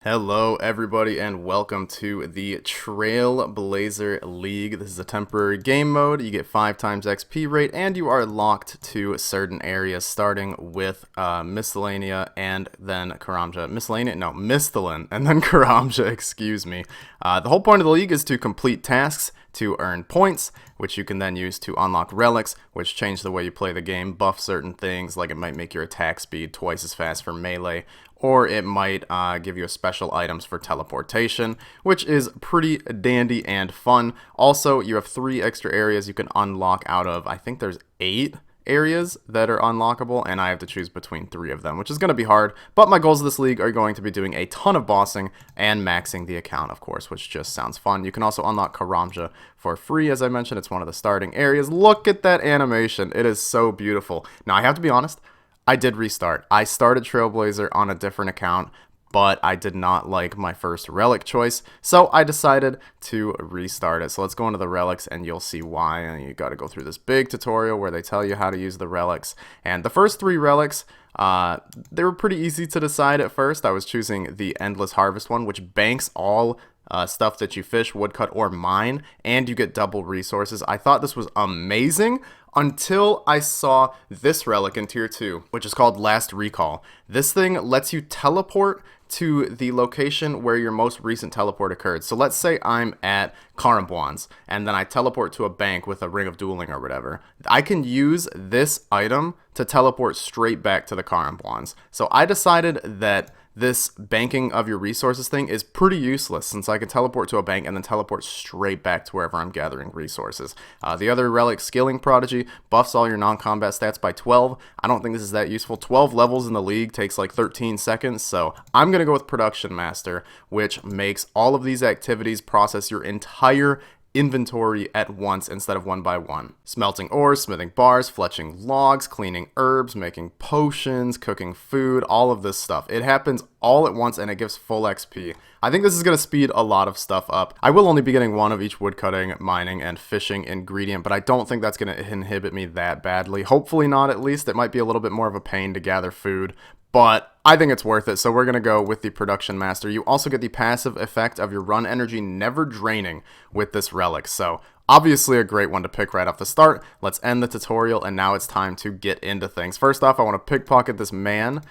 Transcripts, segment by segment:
Hello everybody and welcome to the Trailblazer League. This is a temporary game mode. You get 5 times XP rate and you are locked to certain areas starting with Miscellanea and then Karamja. Miscellanea? No, Mistalin and then Karamja, excuse me. The whole point of the league is to complete tasks to earn points, which you can then use to unlock relics, which change the way you play the game, buff certain things, like it might make your attack speed twice as fast for melee, or it might give you special items for teleportation, which is pretty dandy and fun. Also, you have 3 extra areas you can unlock out of, I think there's 8 areas that are unlockable, and I have to choose between 3 of them, which is going to be hard, but my goals of this league are going to be doing a ton of bossing and maxing the account, of course, which just sounds fun. You can also unlock Karamja for free, as I mentioned. It's one of the starting areas. Look at that animation. It is so beautiful. Now, I have to be honest, I did restart. I started Trailblazer on a different account, but I did not like my first relic choice, so I decided to restart it. So let's go into the relics and you'll see why. And you got to go through this big tutorial where they tell you how to use the relics. And the first 3 relics, they were pretty easy to decide at first. I was choosing the Endless Harvest one, which banks all stuff that you fish, woodcut, or mine, and you get double resources. I thought this was amazing until I saw this relic in tier 2, which is called Last Recall. This thing lets you teleport to the location where your most recent teleport occurred. So let's say I'm at Karamja, and then I teleport to a bank with a Ring of Dueling or whatever. I can use this item to teleport straight back to the Karamja. So I decided that this banking of your resources thing is pretty useless, since I can teleport to a bank and then teleport straight back to wherever I'm gathering resources. The other relic, Skilling Prodigy, buffs all your non-combat stats by 12. I don't think this is that useful. 12 levels in the league takes like 13 seconds, so I'm going to go with Production Master, which makes all of these activities process your entire inventory at once instead of one by one. Smelting ores, smithing bars, fletching logs, cleaning herbs, making potions, cooking food, all of this stuff. It happens all at once and it gives full XP. I think this is going to speed a lot of stuff up. I will only be getting 1 of each woodcutting, mining, and fishing ingredient, but I don't think that's going to inhibit me that badly. Hopefully not, at least. It might be a little bit more of a pain to gather food, but I think it's worth it, so we're going to go with the Production Master. You also get the passive effect of your run energy never draining with this relic, so obviously a great one to pick right off the start. Let's end the tutorial, and now it's time to get into things. First off, I want to pickpocket this man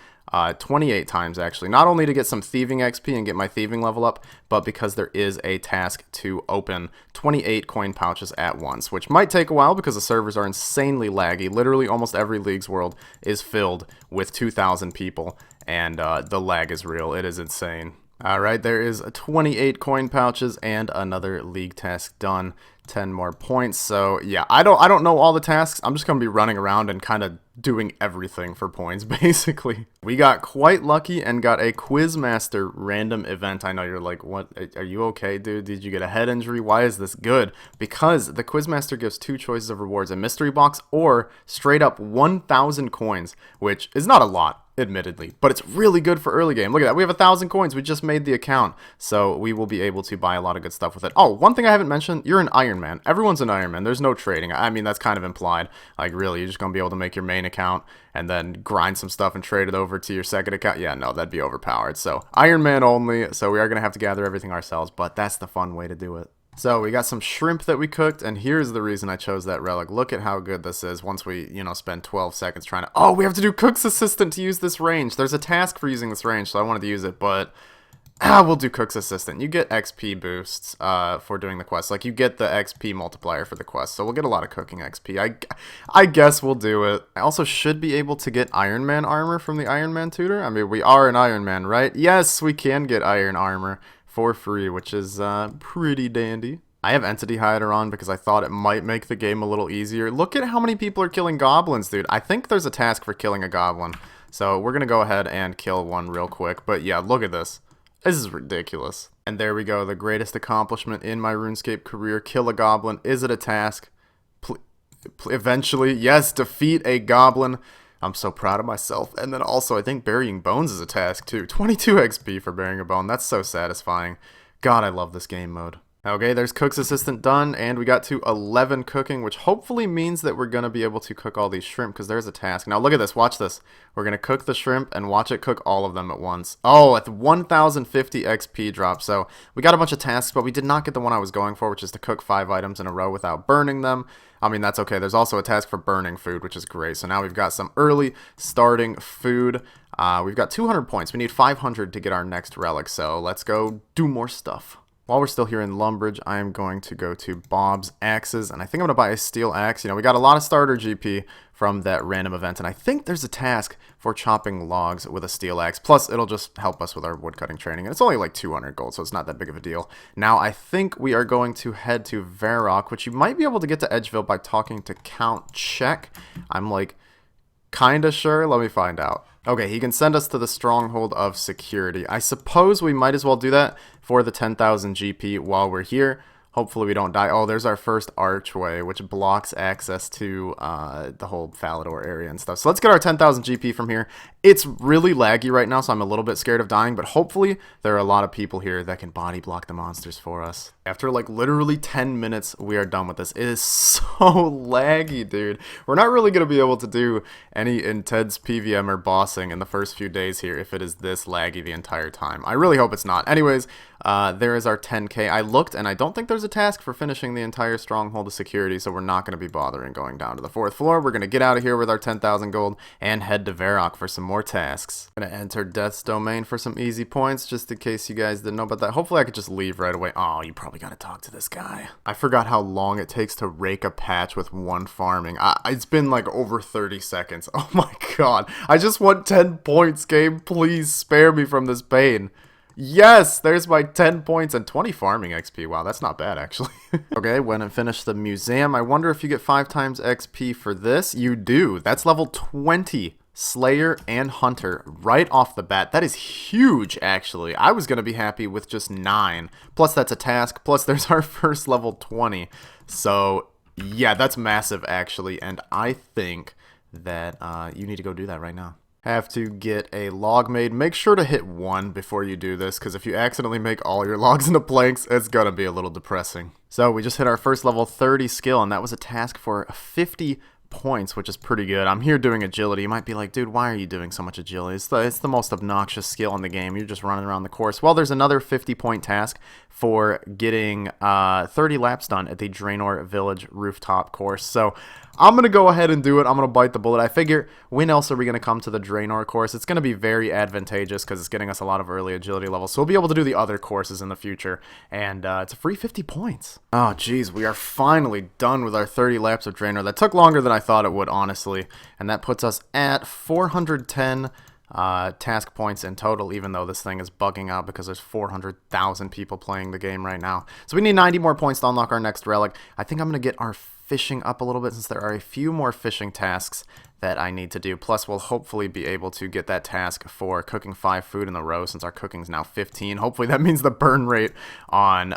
28 times, actually. Not only to get some thieving XP and get my thieving level up, but because there is a task to open 28 coin pouches at once, which might take a while because the servers are insanely laggy. Literally almost every League's world is filled with 2,000 people, and the lag is real. It is insane. Alright, there is 28 coin pouches and another league task done. 10 more points. So yeah, I don't know all the tasks. I'm just gonna be running around and kind of doing everything for points, basically. We got quite lucky and got a Quizmaster random event. I know you're like, what? Are you okay, dude? Did you get a head injury? Why is this good? Because the Quizmaster gives 2 choices of rewards: a mystery box or straight up 1,000 coins, which is not a lot, admittedly, but it's really good for early game. Look at that. We have 1,000 coins. We just made the account, so we will be able to buy a lot of good stuff with it. Oh, one thing I haven't mentioned, you're an Iron Man. Everyone's an Iron Man. There's no trading. I mean, that's kind of implied. Like, really, you're just going to be able to make your main account and then grind some stuff and trade it over to your second account. Yeah, no, that'd be overpowered. So, Iron Man only, so we are going to have to gather everything ourselves, but that's the fun way to do it. So we got some shrimp that we cooked, and here's the reason I chose that relic. Look at how good this is once we, spend 12 seconds trying to... Oh, we have to do Cook's Assistant to use this range. There's a task for using this range, so I wanted to use it, but... we'll do Cook's Assistant. You get XP boosts for doing the quest. Like, you get the XP multiplier for the quest, so we'll get a lot of cooking XP. I guess we'll do it. I also should be able to get Iron Man armor from the Iron Man tutor. I mean, we are an Iron Man, right? Yes, we can get iron armor for free, which is pretty dandy. I have Entity Hider on because I thought it might make the game a little easier. Look at how many people are killing goblins, dude. I think there's a task for killing a goblin, so we're going to go ahead and kill one real quick. But yeah, look at this. This is ridiculous. And there we go, the greatest accomplishment in my RuneScape career. Kill a goblin. Is it a task? Eventually, yes, defeat a goblin. I'm so proud of myself. And then also, I think burying bones is a task too. 22 XP for burying a bone. That's so satisfying. God, I love this game mode. Okay, there's cook's assistant done, and we got to 11 cooking, which hopefully means that we're going to be able to cook all these shrimp, because there's a task. Now look at this, watch this. We're going to cook the shrimp and watch it cook all of them at once. Oh, at the 1050 XP drop. So we got a bunch of tasks, but we did not get the one I was going for, which is to cook 5 items in a row without burning them. I mean, that's okay. There's also a task for burning food, which is great. So now we've got some early starting food. We've got 200 points. We need 500 to get our next relic, so let's go do more stuff. While we're still here in Lumbridge, I am going to go to Bob's Axes, and I think I'm going to buy a steel axe. You know, we got a lot of starter GP from that random event, and I think there's a task for chopping logs with a steel axe. Plus, it'll just help us with our woodcutting training, and it's only like 200 gold, so it's not that big of a deal. Now, I think we are going to head to Varrock, which you might be able to get to Edgeville by talking to Count Check. I'm like, kinda sure. Let me find out. Okay, he can send us to the Stronghold of Security. I suppose we might as well do that for the 10,000 GP while we're here. Hopefully we don't die. Oh, there's our first archway, which blocks access to the whole Falador area and stuff. So let's get our 10,000 GP from here. It's really laggy right now, so I'm a little bit scared of dying, but hopefully there are a lot of people here that can body block the monsters for us. After like literally 10 minutes, we are done with this. It is so laggy, dude. We're not really going to be able to do any intense PVM or bossing in the first few days here if it is this laggy the entire time. I really hope it's not. Anyways, there is our 10k. I looked, and I don't think there's a task for finishing the entire Stronghold of Security, so we're not going to be bothering going down to the 4th floor. We're going to get out of here with our 10,000 gold and head to Varrock for some more tasks. Going to enter Death's Domain for some easy points, just in case you guys didn't know about that. Hopefully I could just leave right away. Oh, you probably got to talk to this guy. I forgot how long it takes to rake a patch with one farming. It's been like over 30 seconds. Oh my god. I just want 10 points, game. Please spare me from this pain. Yes, there's my 10 points and 20 farming XP. Wow, that's not bad, actually. Okay, went and finished the museum. I wonder if you get 5 times XP for this. You do. That's level 20. Slayer and Hunter right off the bat. That is huge, actually. I was going to be happy with just 9. Plus, that's a task. Plus, there's our first level 20. So, yeah, that's massive, actually. And I think that you need to go do that right now. Have to get a log made. Make sure to hit 1 before you do this, because if you accidentally make all your logs into planks, it's gonna be a little depressing. So we just hit our first level 30 skill, and that was a task for 50 points, which is pretty good. I'm here doing agility. You might be like, dude, why are you doing so much agility? It's the most obnoxious skill in the game. You're just running around the course. Well, there's another 50-point task for getting 30 laps done at the Draenor Village rooftop course. So I'm going to go ahead and do it. I'm going to bite the bullet. I figure, when else are we going to come to the Draenor course? It's going to be very advantageous because it's getting us a lot of early agility levels. So we'll be able to do the other courses in the future. And it's a free 50 points. Oh, geez. We are finally done with our 30 laps of Draenor. That took longer than I thought it would, honestly. And that puts us at 410 task points in total, even though this thing is bugging out because there's 400,000 people playing the game right now. So we need 90 more points to unlock our next relic. I think I'm going to get our fishing up a little bit since there are a few more fishing tasks that I need to do. Plus, we'll hopefully be able to get that task for cooking 5 food in a row since our cooking's now 15. Hopefully that means the burn rate on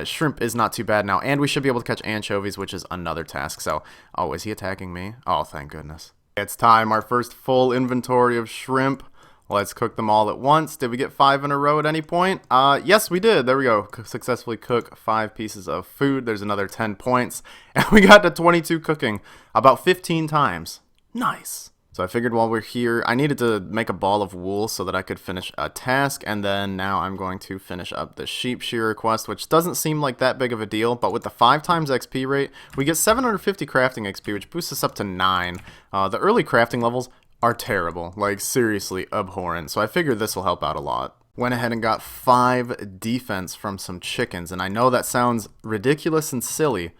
shrimp is not too bad now. And we should be able to catch anchovies, which is another task. So, oh, is he attacking me? Oh, thank goodness. It's time. Our first full inventory of shrimp. Let's cook them all at once. Did we get 5 in a row at any point? Yes, we did. There we go. Successfully cook 5 pieces of food. There's another 10 points. And we got to 22 cooking about 15 times. Nice. So I figured while we're here, I needed to make a ball of wool so that I could finish a task. And then now I'm going to finish up the sheep shearer quest, which doesn't seem like that big of a deal. But with the 5 times XP rate, we get 750 crafting XP, which boosts us up to 9. The early crafting levels are terrible, like seriously abhorrent, so I figured this will help out a lot. Went ahead and got 5 defense from some chickens, and I know that sounds ridiculous and silly,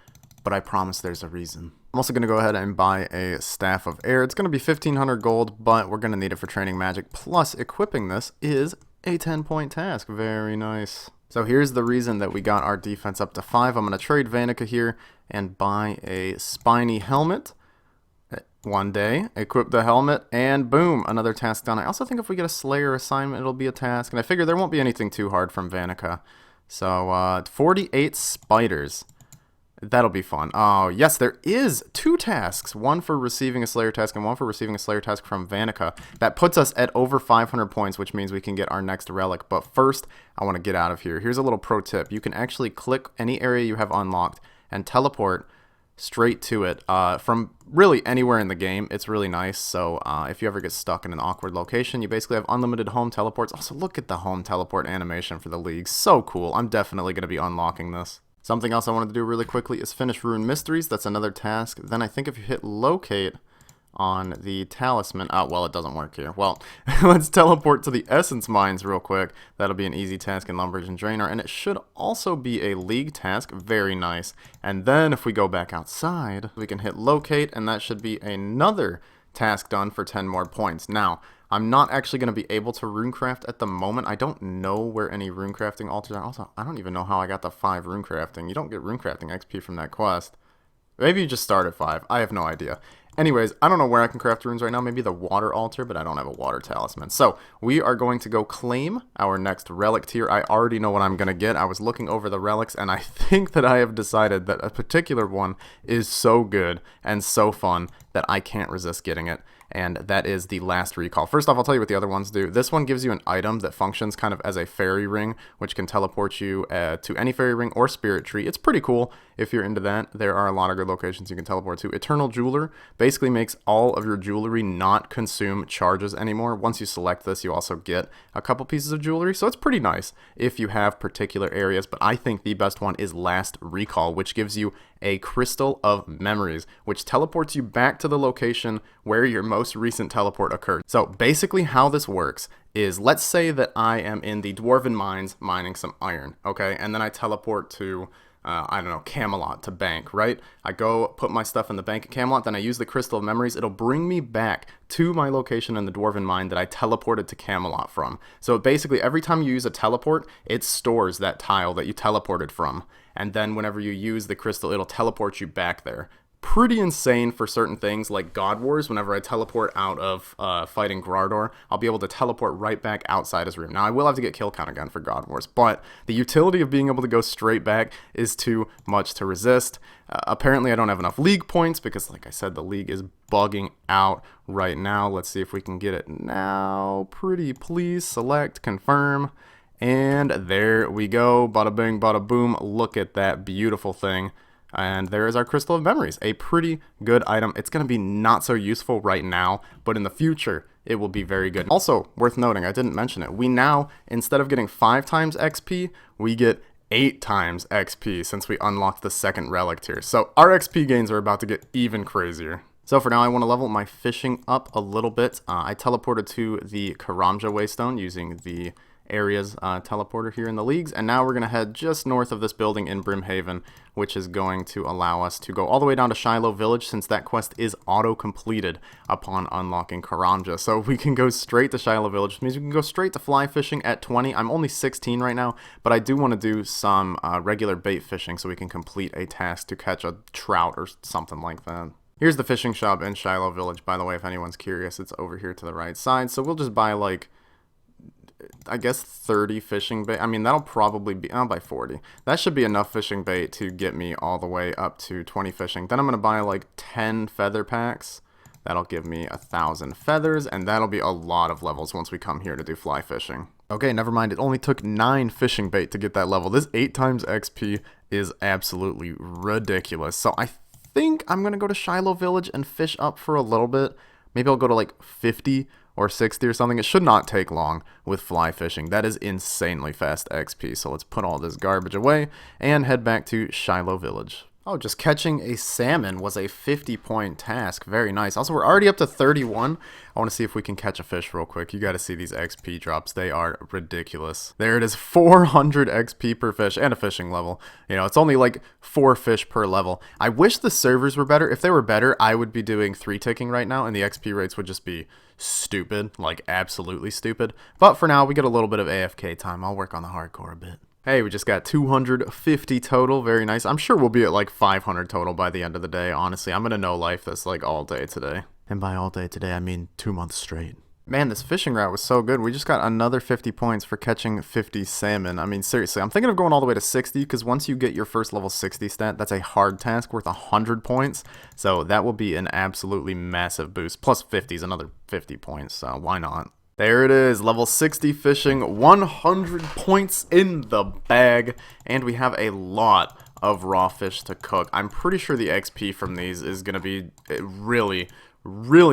but I promise there's a reason. I'm also going to go ahead and buy a Staff of Air. It's going to be 1,500 gold, but we're going to need it for training magic, plus equipping this is a 10-point task. Very nice. So here's the reason that we got our defense up to 5. I'm going to trade Vanica here and buy a spiny helmet. One day, equip the helmet, and boom, another task done. I also think if we get a Slayer assignment, it'll be a task, and I figure there won't be anything too hard from Vanica. So, 48 spiders. That'll be fun. Oh, yes, there is 2 tasks. One for receiving a Slayer task and one for receiving a Slayer task from Vanica. That puts us at over 500 points, which means we can get our next relic. But first, I want to get out of here. Here's a little pro tip. You can actually click any area you have unlocked and teleport straight to it from really anywhere in the game. It's really nice. So if you ever get stuck in an awkward location, you basically have unlimited home teleports. Also, look at the home teleport animation for the League. So cool. I'm definitely going to be unlocking this. Something else I wanted to do really quickly is finish Rune Mysteries. That's another task. Then I think if you hit locate on the talisman, oh, well, it doesn't work here. Well, let's teleport to the Essence Mines real quick. That'll be an easy task in Lumbridge and Draenor, and it should also be a League task. Very nice. And then if we go back outside, we can hit locate, and that should be another task done for 10 more points. Now, I'm not actually going to be able to runecraft at the moment. I don't know where any runecrafting altars are. Also, I don't even know how I got the 5 runecrafting. You don't get runecrafting XP from that quest. Maybe you just start at 5. I have no idea. Anyways, I don't know where I can craft runes right now. Maybe the water altar, but I don't have a water talisman. So we are going to go claim our next relic tier. I already know what I'm going to get. I was looking over the relics, and I think that I have decided that a particular one is so good and so fun that I can't resist getting it. And that is the last recall. First off, I'll tell you what the other ones do. This one gives you an item that functions kind of as a fairy ring, which can teleport you to any fairy ring or spirit tree. It's pretty cool if you're into that. There are a lot of good locations you can teleport to. Eternal Jeweler basically makes all of your jewelry not consume charges anymore. Once you select this, you also get a couple pieces of jewelry, so it's pretty nice if you have particular areas. But I think the best one is Last Recall, which gives you a Crystal of Memories, which teleports you back to the location where your most recent teleport occurred. So basically how this works is, let's say that I am in the Dwarven Mines mining some iron, okay? And then I teleport to, I don't know, Camelot to bank, right? I go put my stuff in the bank at Camelot, then I use the Crystal of Memories. It'll bring me back to my location in the Dwarven Mine that I teleported to Camelot from. So basically every time you use a teleport, it stores that tile that you teleported from. And then whenever you use the crystal, it'll teleport you back there. Pretty insane for certain things like God Wars. Whenever I teleport out of fighting Grardor, I'll be able to teleport right back outside his room. Now, I will have to get kill count again for God Wars, but the utility of being able to go straight back is too much to resist. Apparently, I don't have enough League points because, like I said, the League is bugging out right now. Let's see if we can get it now. Pretty please. Select, confirm. And there we go. Bada bing, bada boom. Look at that beautiful thing. And there is our Crystal of Memories. A pretty good item. It's going to be not so useful right now, but in the future, it will be very good. Also, worth noting, I didn't mention it. We now, instead of getting 5 times XP, we get 8 times XP since we unlocked the second relic tier. So our XP gains are about to get even crazier. So for now, I want to level my fishing up a little bit. I teleported to the Karamja Waystone using the areas teleporter here in the Leagues, and now we're going to head just north of this building in Brimhaven, which is going to allow us to go all the way down to Shiloh Village, since that quest is auto-completed upon unlocking Karamja. So we can go straight to Shiloh Village, which means we can go straight to fly fishing at 20. I'm only 16 right now, but I do want to do some regular bait fishing so we can complete a task to catch a trout or something like that. Here's the fishing shop in Shiloh Village, by the way, if anyone's curious. It's over here to the right side, so we'll just buy like, I guess 30 fishing bait. I mean, that'll probably be, I'll buy 40. That should be enough fishing bait to get me all the way up to 20 fishing. Then I'm going to buy like 10 feather packs. That'll give me 1,000 feathers, and that'll be a lot of levels once we come here to do fly fishing. Okay, never mind. It only took 9 fishing bait to get that level. This 8 times XP is absolutely ridiculous. So I think I'm going to go to Shiloh Village and fish up for a little bit. Maybe I'll go to like 50 or 60 or something. It should not take long with fly fishing. That is insanely fast XP. So let's put all this garbage away and head back to Shiloh Village. Oh, just catching a salmon was a 50-point task. Very nice. Also, we're already up to 31. I want to see if we can catch a fish real quick. You got to see these XP drops. They are ridiculous. There it is, 400 XP per fish and a fishing level. You know, it's only like 4 fish per level. I wish the servers were better. If they were better, I would be doing 3-ticking right now, and the XP rates would just be stupid, like absolutely stupid. But for now, we get a little bit of AFK time. I'll work on the hardcore a bit. Hey, we just got 250 total. Very nice. I'm sure we'll be at like 500 total by the end of the day. Honestly, I'm going to know life this like all day today. And by all day today, I mean 2 months straight. Man, this fishing route was so good. We just got another 50 points for catching 50 salmon. I mean, seriously, I'm thinking of going all the way to 60 because once you get your first level 60 stat, that's a hard task worth 100 points. So that will be an absolutely massive boost. Plus 50 is another 50 points, so why not? There it is, level 60 fishing, 100 points in the bag, and we have a lot of raw fish to cook. I'm pretty sure the XP from these is going to be really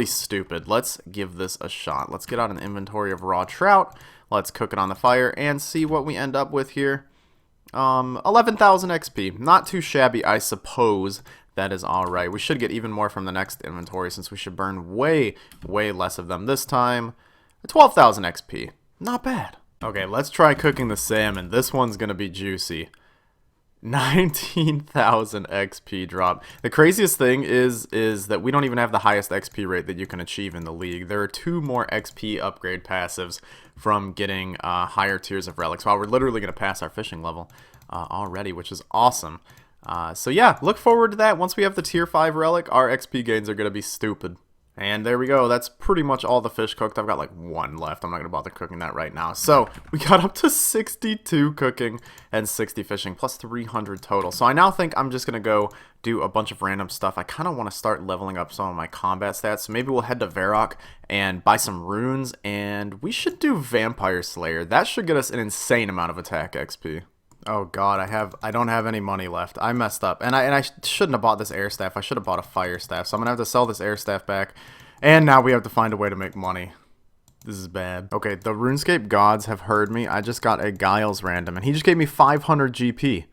stupid. Let's give this a shot. Let's get out an inventory of raw trout. Let's cook it on the fire and see what we end up with here. 11,000 XP. Not too shabby, I suppose. That is alright. We should get even more from the next inventory since we should burn way less of them this time. 12,000 XP. Not bad. Okay, let's try cooking the salmon. This one's going to be juicy. 19,000 XP drop. The craziest thing is that we don't even have the highest XP rate that you can achieve in the league. There are 2 more XP upgrade passives from getting higher tiers of relics. Wow, we're literally going to pass our fishing level already, which is awesome. So yeah, look forward to that. Once we have the tier 5 relic, our XP gains are going to be stupid. And there we go. That's pretty much all the fish cooked. I've got like 1 left. I'm not going to bother cooking that right now. So we got up to 62 cooking and 60 fishing plus 300 total. So I now think I'm just going to go do a bunch of random stuff. I kind of want to start leveling up some of my combat stats. So maybe we'll head to Varrock and buy some runes. And we should do Vampire Slayer. That should get us an insane amount of attack XP. Oh god, I don't have any money left. I messed up. And I shouldn't have bought this air staff. I should have bought a fire staff. So I'm going to have to sell this air staff back. And now we have to find a way to make money. This is bad. Okay, the RuneScape gods have heard me. I just got a Giles random and he just gave me 500 GP.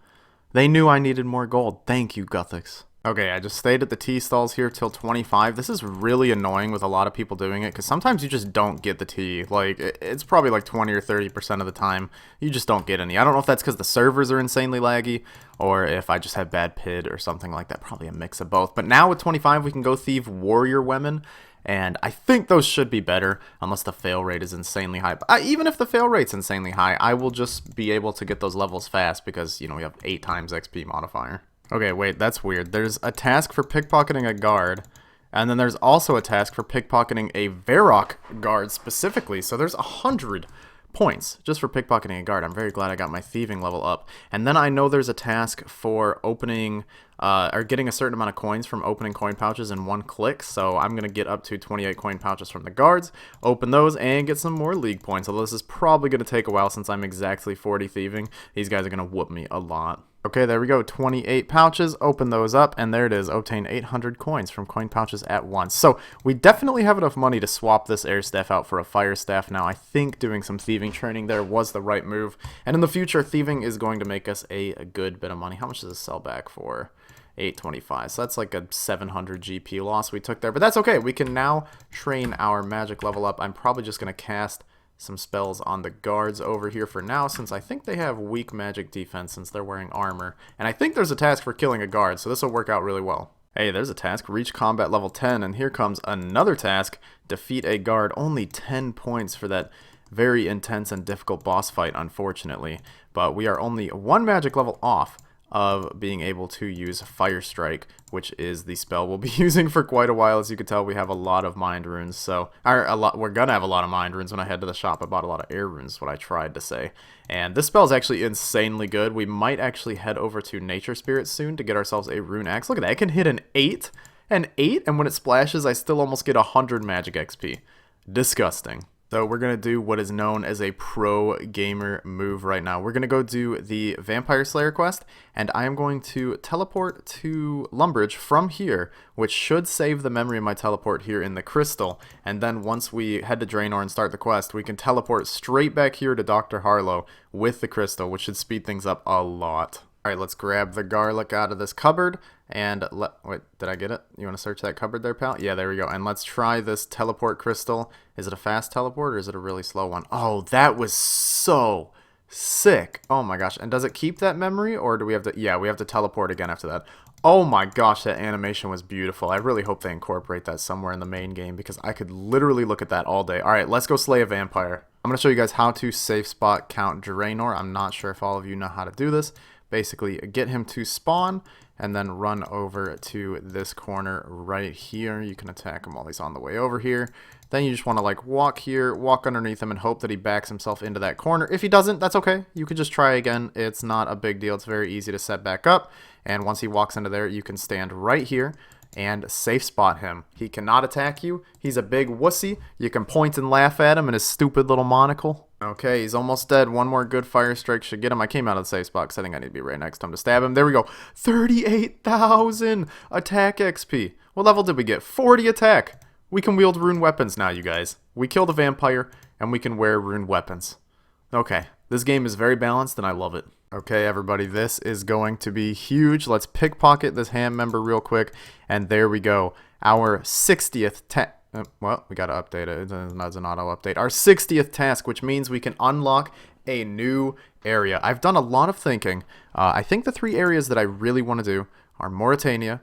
They knew I needed more gold. Thank you, Gothics. Okay, I just stayed at the tea stalls here till 25. This is really annoying with a lot of people doing it because sometimes you just don't get the tea. Like, it's probably like 20 or 30% of the time you just don't get any. I don't know if that's because the servers are insanely laggy or if I just have bad PID or something like that. Probably a mix of both. But now with 25, we can go thieve warrior women. And I think those should be better unless the fail rate is insanely high. But even if the fail rate's insanely high, I will just be able to get those levels fast because, you know, we have 8 times XP modifier. Okay, wait, that's weird. There's a task for pickpocketing a guard, and then there's also a task for pickpocketing a Varrock guard specifically. So there's 100 points just for pickpocketing a guard. I'm very glad I got my thieving level up. And then I know there's a task for opening or getting a certain amount of coins from opening coin pouches in 1 click. So I'm going to get up to 28 coin pouches from the guards, open those, and get some more league points. Although this is probably going to take a while since I'm exactly 40 thieving. These guys are going to whoop me a lot. Okay, there we go, 28 pouches, open those up, and there it is, obtain 800 coins from coin pouches at once. So, we definitely have enough money to swap this air staff out for a fire staff now. I think doing some thieving training there was the right move, and in the future, thieving is going to make us a good bit of money. How much does this sell back for? 825, so that's like a 700 GP loss we took there, but that's okay. We can now train our magic level up. I'm probably just going to cast some spells on the guards over here for now, since I think they have weak magic defense since they're wearing armor. And I think there's a task for killing a guard, so this will work out really well. Hey, there's a task. Reach combat level 10, and here comes another task. Defeat a guard. Only 10 points for that very intense and difficult boss fight, unfortunately. But we are only 1 magic level off of being able to use Fire Strike, which is the spell we'll be using for quite a while. As you can tell, we have a lot of mind runes, so we're gonna have a lot of mind runes when I head to the shop. I bought a lot of air runes, is what I tried to say. And this spell is actually insanely good. We might actually head over to Nature Spirit soon to get ourselves a rune axe. Look at that, it can hit an 8, and when it splashes, I still almost get 100 magic XP. Disgusting. So we're going to do what is known as a pro gamer move right now. We're going to go do the Vampire Slayer quest, and I am going to teleport to Lumbridge from here, which should save the memory of my teleport here in the crystal. And then once we head to Draenor and start the quest, we can teleport straight back here to Dr. Harlow with the crystal, which should speed things up a lot. Alright, let's grab the garlic out of this cupboard, and wait, did I get it? You want to search that cupboard there, pal? Yeah, there we go. And let's try this teleport crystal. Is it a fast teleport, or is it a really slow one? Oh, that was so sick. Oh my gosh. And does it keep that memory, or do we have to, yeah, we have to teleport again after that. Oh my gosh, that animation was beautiful. I really hope they incorporate that somewhere in the main game, because I could literally look at that all day. Alright, let's go slay a vampire. I'm going to show you guys how to safe spot count Draenor. I'm not sure if all of you know how to do this, basically get him to spawn and then run over to this corner right here. You can attack him while he's on the way over here. Then you just want to like walk here, walk underneath him, and hope that he backs himself into that corner. If he doesn't, that's okay. You could just try again. It's not a big deal. It's very easy to set back up. And once he walks into there, you can stand right here and safe spot him. He cannot attack you. He's a big wussy. You can point and laugh at him and his stupid little monocle. Okay, he's almost dead. One more good fire strike should get him. I came out of the safe spot because I think I need to be right next to him to stab him. There we go. 38,000 attack XP. What level did we get? 40 attack. We can wield rune weapons now, you guys. We killed a vampire, and we can wear rune weapons. Okay, this game is very balanced, and I love it. Okay, everybody, this is going to be huge. Let's pickpocket this ham member real quick, and there we go. Our 60th task. Well, we got to update it. It's an auto-update. Our 60th task, which means we can unlock a new area. I've done a lot of thinking. I think the 3 areas that I really want to do are Mauritania,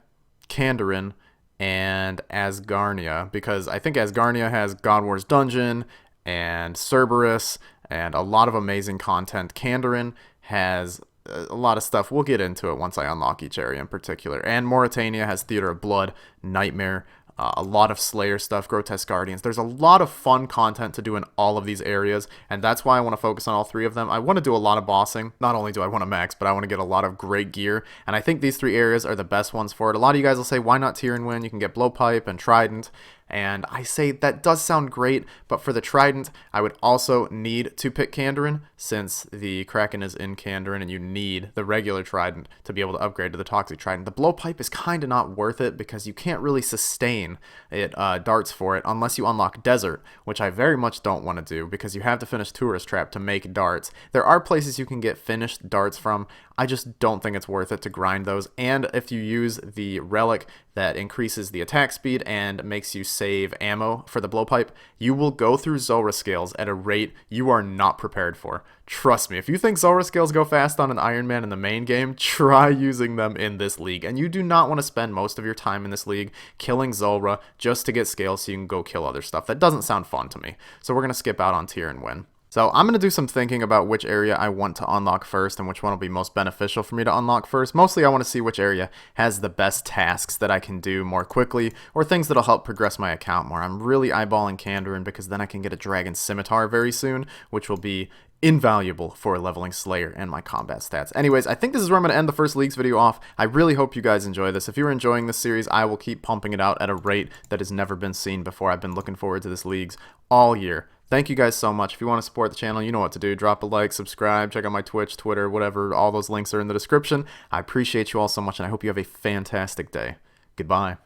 Kandarin, and Asgarnia, because I think Asgarnia has God War's Dungeon and Cerberus and a lot of amazing content. Kandarin has a lot of stuff. We'll get into it once I unlock each area in particular. And Mauritania has Theater of Blood, Nightmare, a lot of Slayer stuff, Grotesque Guardians. There's a lot of fun content to do in all of these areas, and that's why I want to focus on all 3 of them. I want to do a lot of bossing. Not only do I want to max, but I want to get a lot of great gear, and I think these 3 areas are the best ones for it. A lot of you guys will say, why not Tier and Win? You can get Blowpipe and Trident. And I say that does sound great, but for the Trident, I would also need to pick Kandarin, since the Kraken is in Kandarin, and you need the regular Trident to be able to upgrade to the Toxic Trident. The Blowpipe is kind of not worth it, because you can't really sustain it darts for it unless you unlock Desert, which I very much don't want to do, because you have to finish Tourist Trap to make darts. There are places you can get finished darts from. I just don't think it's worth it to grind those, and if you use the Relic that increases the attack speed and makes you save ammo for the blowpipe, you will go through Zulrah scales at a rate you are not prepared for. Trust me, if you think Zulrah scales go fast on an Iron Man in the main game, try using them in this league, and you do not want to spend most of your time in this league killing Zulrah just to get scales so you can go kill other stuff. That doesn't sound fun to me, so we're going to skip out on Tier and Win. So I'm going to do some thinking about which area I want to unlock first and which one will be most beneficial for me to unlock first. Mostly I want to see which area has the best tasks that I can do more quickly, or things that will help progress my account more. I'm really eyeballing Kandarin because then I can get a Dragon Scimitar very soon, which will be invaluable for leveling Slayer and my combat stats. Anyways, I think this is where I'm going to end the first Leagues video off. I really hope you guys enjoy this. If you're enjoying this series, I will keep pumping it out at a rate that has never been seen before. I've been looking forward to this Leagues all year. Thank you guys so much. If you want to support the channel, you know what to do. Drop a like, subscribe, check out my Twitch, Twitter, whatever. All those links are in the description. I appreciate you all so much, and I hope you have a fantastic day. Goodbye.